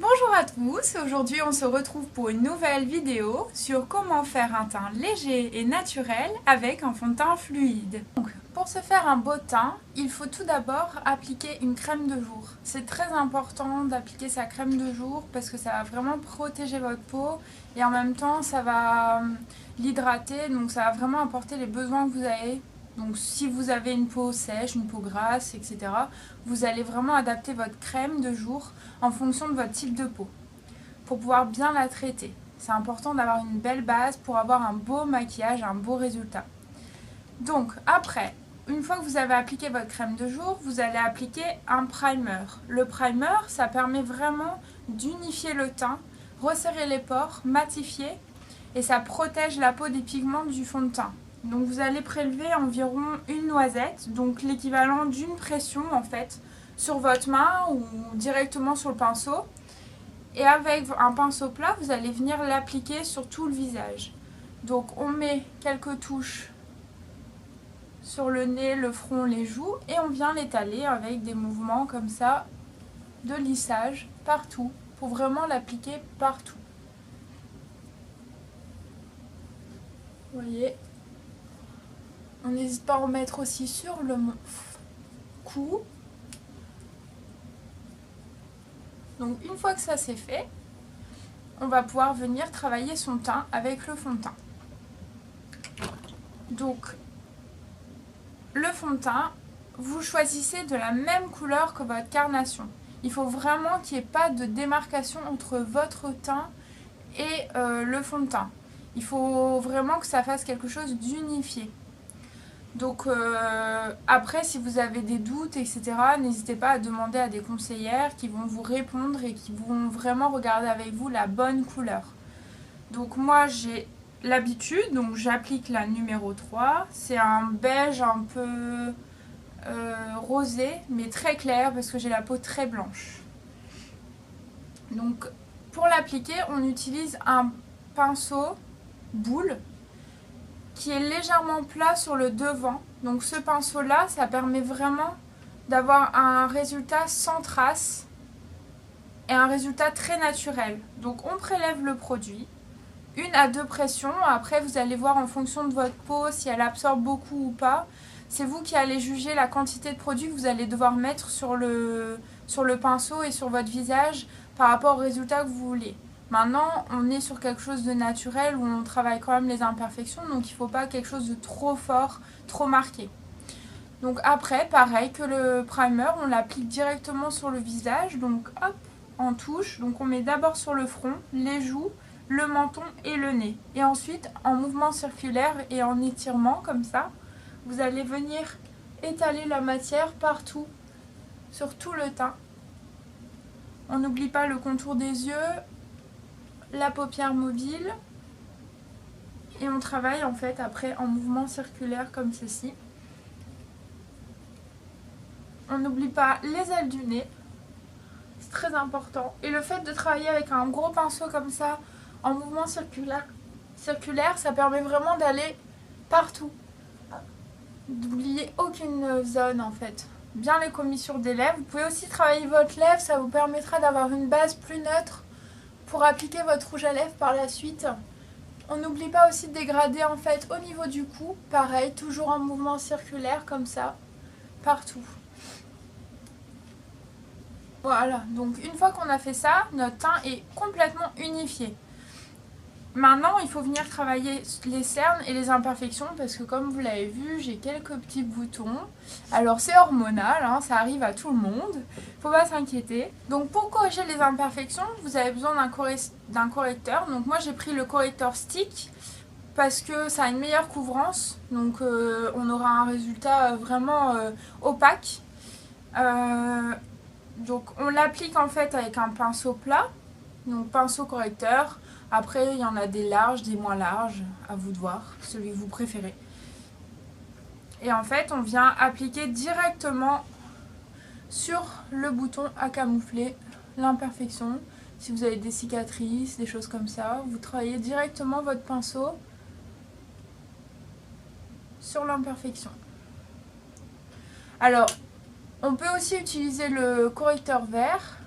Bonjour à tous, aujourd'hui on se retrouve pour une nouvelle vidéo sur comment faire un teint léger et naturel avec un fond de teint fluide. Donc, pour se faire un beau teint, il faut tout d'abord appliquer une crème de jour. C'est très important d'appliquer sa crème de jour parce que ça va vraiment protéger votre peau et en même temps ça va l'hydrater, donc ça va vraiment apporter les besoins que vous avez. Donc si vous avez une peau sèche, une peau grasse, etc., vous allez vraiment adapter votre crème de jour en fonction de votre type de peau pour pouvoir bien la traiter. C'est important d'avoir une belle base pour avoir un beau maquillage, un beau résultat. Donc après, une fois que vous avez appliqué votre crème de jour, vous allez appliquer un primer. Le primer, ça permet vraiment d'unifier le teint, resserrer les pores, matifier et ça protège la peau des pigments du fond de teint. Donc vous allez prélever environ une noisette, donc l'équivalent d'une pression en fait, sur votre main ou directement sur le pinceau. Et avec un pinceau plat, vous allez venir l'appliquer sur tout le visage. Donc on met quelques touches sur le nez, le front, les joues et on vient l'étaler avec des mouvements comme ça de lissage partout pour vraiment l'appliquer partout. Vous voyez, on n'hésite pas à en mettre aussi sur le cou. Donc une fois que ça c'est fait, on va pouvoir venir travailler son teint avec le fond de teint. Donc le fond de teint, vous choisissez de la même couleur que votre carnation. Il faut vraiment qu'il n'y ait pas de démarcation entre votre teint et le fond de teint. Il faut vraiment que ça fasse quelque chose d'unifié. Donc après, si vous avez des doutes, etc., n'hésitez pas à demander à des conseillères qui vont vous répondre et qui vont vraiment regarder avec vous la bonne couleur. Donc moi, j'ai l'habitude, donc j'applique la numéro 3. C'est un beige un peu rosé, mais très clair parce que j'ai la peau très blanche. Donc pour l'appliquer, on utilise un pinceau boule qui est légèrement plat sur le devant. Donc ce pinceau là, ça permet vraiment d'avoir un résultat sans trace et un résultat très naturel. Donc on prélève le produit, 1 à 2 pressions, après vous allez voir en fonction de votre peau si elle absorbe beaucoup ou pas. C'est vous qui allez juger la quantité de produit que vous allez devoir mettre sur le pinceau et sur votre visage par rapport au résultat que vous voulez. Maintenant, on est sur quelque chose de naturel où on travaille quand même les imperfections, donc il ne faut pas quelque chose de trop fort, trop marqué. Donc après, pareil que le primer, on l'applique directement sur le visage, donc hop, en touche. Donc on met d'abord sur le front, les joues, le menton et le nez. Et ensuite, en mouvement circulaire et en étirement comme ça, vous allez venir étaler la matière partout, sur tout le teint. On n'oublie pas le contour des yeux, la paupière mobile et on travaille en fait après en mouvement circulaire comme ceci. On n'oublie pas les ailes du nez, c'est très important. Et le fait de travailler avec un gros pinceau comme ça en mouvement circulaire, ça permet vraiment d'aller partout, d'oublier aucune zone en fait. Bien les commissures des lèvres. Vous pouvez aussi travailler votre lèvre, ça vous permettra d'avoir une base plus neutre pour appliquer votre rouge à lèvres par la suite. On n'oublie pas aussi de dégrader en fait au niveau du cou, pareil, toujours en mouvement circulaire comme ça, partout. Voilà, donc une fois qu'on a fait ça, notre teint est complètement unifié. Maintenant, il faut venir travailler les cernes et les imperfections parce que comme vous l'avez vu, j'ai quelques petits boutons. Alors c'est hormonal, hein, ça arrive à tout le monde, faut pas s'inquiéter. Donc pour corriger les imperfections, vous avez besoin d'un correcteur. Donc moi j'ai pris le correcteur stick parce que ça a une meilleure couvrance. Donc on aura un résultat vraiment opaque. Donc on l'applique en fait avec un pinceau plat, donc pinceau correcteur. Après il y en a des larges, des moins larges, à vous de voir, celui que vous préférez. Et en fait on vient appliquer directement sur le bouton à camoufler l'imperfection. Si vous avez des cicatrices, des choses comme ça, vous travaillez directement votre pinceau sur l'imperfection. Alors, on peut aussi utiliser le correcteur vert.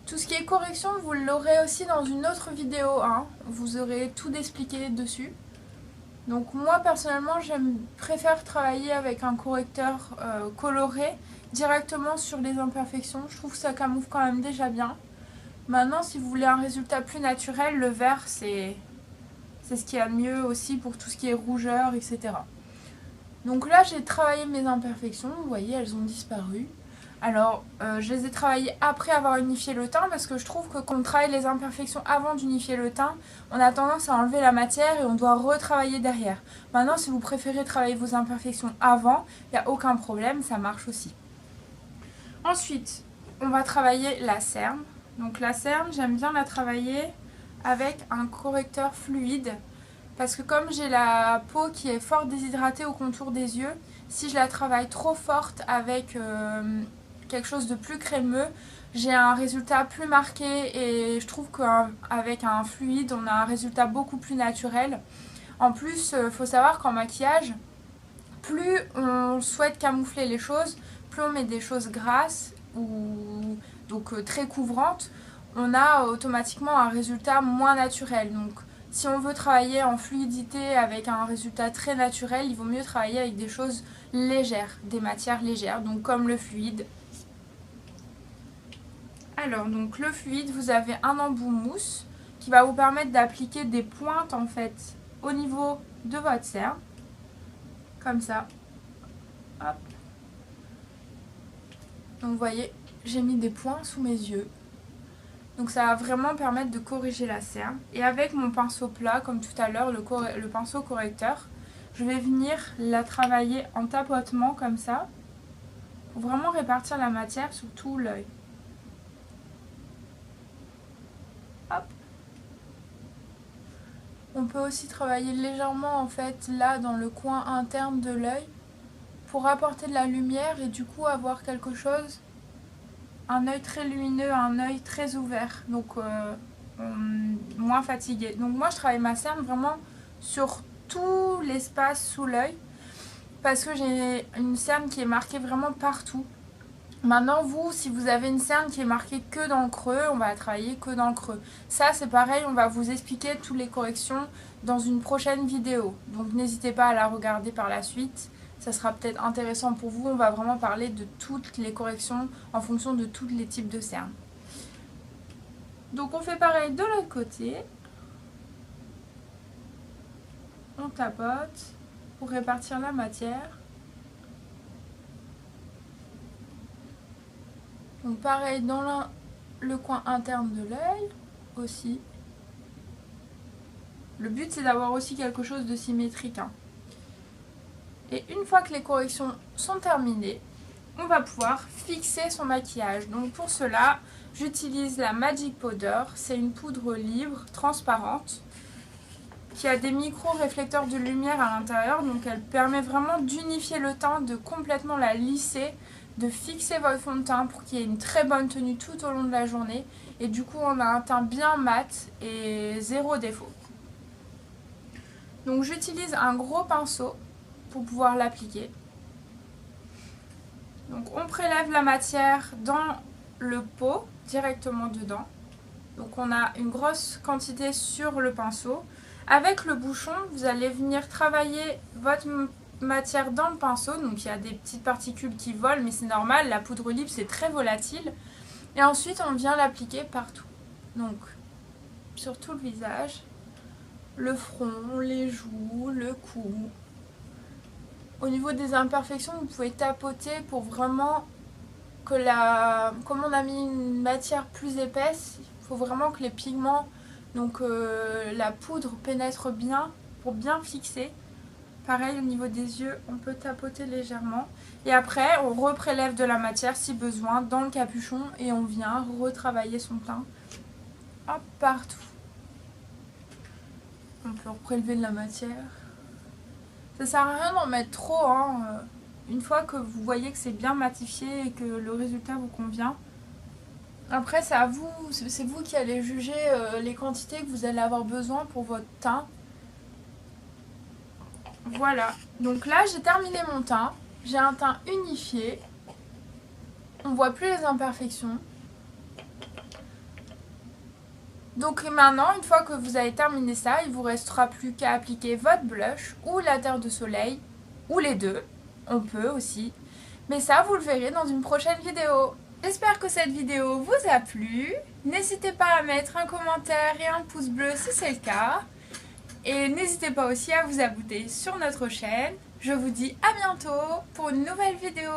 Tout ce qui est correction, vous l'aurez aussi dans une autre vidéo, hein. Vous aurez tout expliqué dessus. Donc moi personnellement, préfère travailler avec un correcteur coloré directement sur les imperfections. Je trouve que ça camoufle quand même déjà bien. Maintenant, si vous voulez un résultat plus naturel, le vert, c'est ce qu'il y a de mieux aussi pour tout ce qui est rougeur, etc. Donc là, j'ai travaillé mes imperfections. Vous voyez, elles ont disparu. Alors, je les ai travaillées après avoir unifié le teint parce que je trouve que quand on travaille les imperfections avant d'unifier le teint, on a tendance à enlever la matière et on doit retravailler derrière. Maintenant, si vous préférez travailler vos imperfections avant, il n'y a aucun problème, ça marche aussi. Ensuite, on va travailler la cerne. Donc la cerne, j'aime bien la travailler avec un correcteur fluide parce que comme j'ai la peau qui est fort déshydratée au contour des yeux, si je la travaille trop forte avec quelque chose de plus crémeux, j'ai un résultat plus marqué et je trouve qu'avec un fluide, on a un résultat beaucoup plus naturel. En plus, il faut savoir qu'en maquillage, plus on souhaite camoufler les choses, plus on met des choses grasses ou donc très couvrantes, on a automatiquement un résultat moins naturel. Donc si on veut travailler en fluidité avec un résultat très naturel, il vaut mieux travailler avec des choses légères, des matières légères, donc comme le fluide. Alors donc le fluide, vous avez un embout mousse qui va vous permettre d'appliquer des pointes en fait au niveau de votre cerne, comme ça. Hop. Donc vous voyez, j'ai mis des points sous mes yeux. Donc ça va vraiment permettre de corriger la cerne. Et avec mon pinceau plat, comme tout à l'heure, le pinceau correcteur, je vais venir la travailler en tapotement comme ça, pour vraiment répartir la matière sur tout l'œil. Hop. On peut aussi travailler légèrement en fait là dans le coin interne de l'œil pour apporter de la lumière et du coup avoir quelque chose, un œil très lumineux, un œil très ouvert, donc moins fatigué. Donc moi je travaille ma cerne vraiment sur tout l'espace sous l'œil parce que j'ai une cerne qui est marquée vraiment partout. Maintenant vous, si vous avez une cerne qui est marquée que dans le creux, on va la travailler que dans le creux. Ça c'est pareil, on va vous expliquer toutes les corrections dans une prochaine vidéo. Donc n'hésitez pas à la regarder par la suite. Ça sera peut-être intéressant pour vous. On va vraiment parler de toutes les corrections en fonction de tous les types de cernes. Donc on fait pareil de l'autre côté. On tapote pour répartir la matière. Donc pareil dans le coin interne de l'œil aussi. Le but c'est d'avoir aussi quelque chose de symétrique, hein. Et une fois que les corrections sont terminées, on va pouvoir fixer son maquillage. Donc pour cela, j'utilise la Magic Powder. C'est une poudre libre, transparente, qui a des micro-réflecteurs de lumière à l'intérieur. Donc elle permet vraiment d'unifier le teint, de complètement la lisser, de fixer votre fond de teint pour qu'il y ait une très bonne tenue tout au long de la journée. Et du coup, on a un teint bien mat et zéro défaut. Donc j'utilise un gros pinceau pour pouvoir l'appliquer. Donc on prélève la matière dans le pot directement dedans. Donc on a une grosse quantité sur le pinceau. Avec le bouchon, vous allez venir travailler votre matière dans le pinceau. Donc il y a des petites particules qui volent, mais c'est normal, la poudre libre c'est très volatile. Et ensuite on vient l'appliquer partout. Donc sur tout le visage, le front, les joues, le cou. Au niveau des imperfections, vous pouvez tapoter pour vraiment que comme on a mis une matière plus épaisse, il faut vraiment que les pigments, donc la poudre pénètre bien pour bien fixer. Pareil au niveau des yeux, on peut tapoter légèrement. Et après, on reprélève de la matière si besoin dans le capuchon et on vient retravailler son teint. Hop, partout. On peut reprélever de la matière. Ça sert à rien d'en mettre trop, hein. Une fois que vous voyez que c'est bien matifié et que le résultat vous convient. Après c'est à vous, c'est vous qui allez juger les quantités que vous allez avoir besoin pour votre teint. Voilà, donc là j'ai terminé mon teint. J'ai un teint unifié. On voit plus les imperfections. Donc maintenant, une fois que vous avez terminé ça, il vous restera plus qu'à appliquer votre blush ou la terre de soleil, ou les deux, on peut aussi. Mais ça, vous le verrez dans une prochaine vidéo. J'espère que cette vidéo vous a plu. N'hésitez pas à mettre un commentaire et un pouce bleu si c'est le cas. Et n'hésitez pas aussi à vous abonner sur notre chaîne. Je vous dis à bientôt pour une nouvelle vidéo.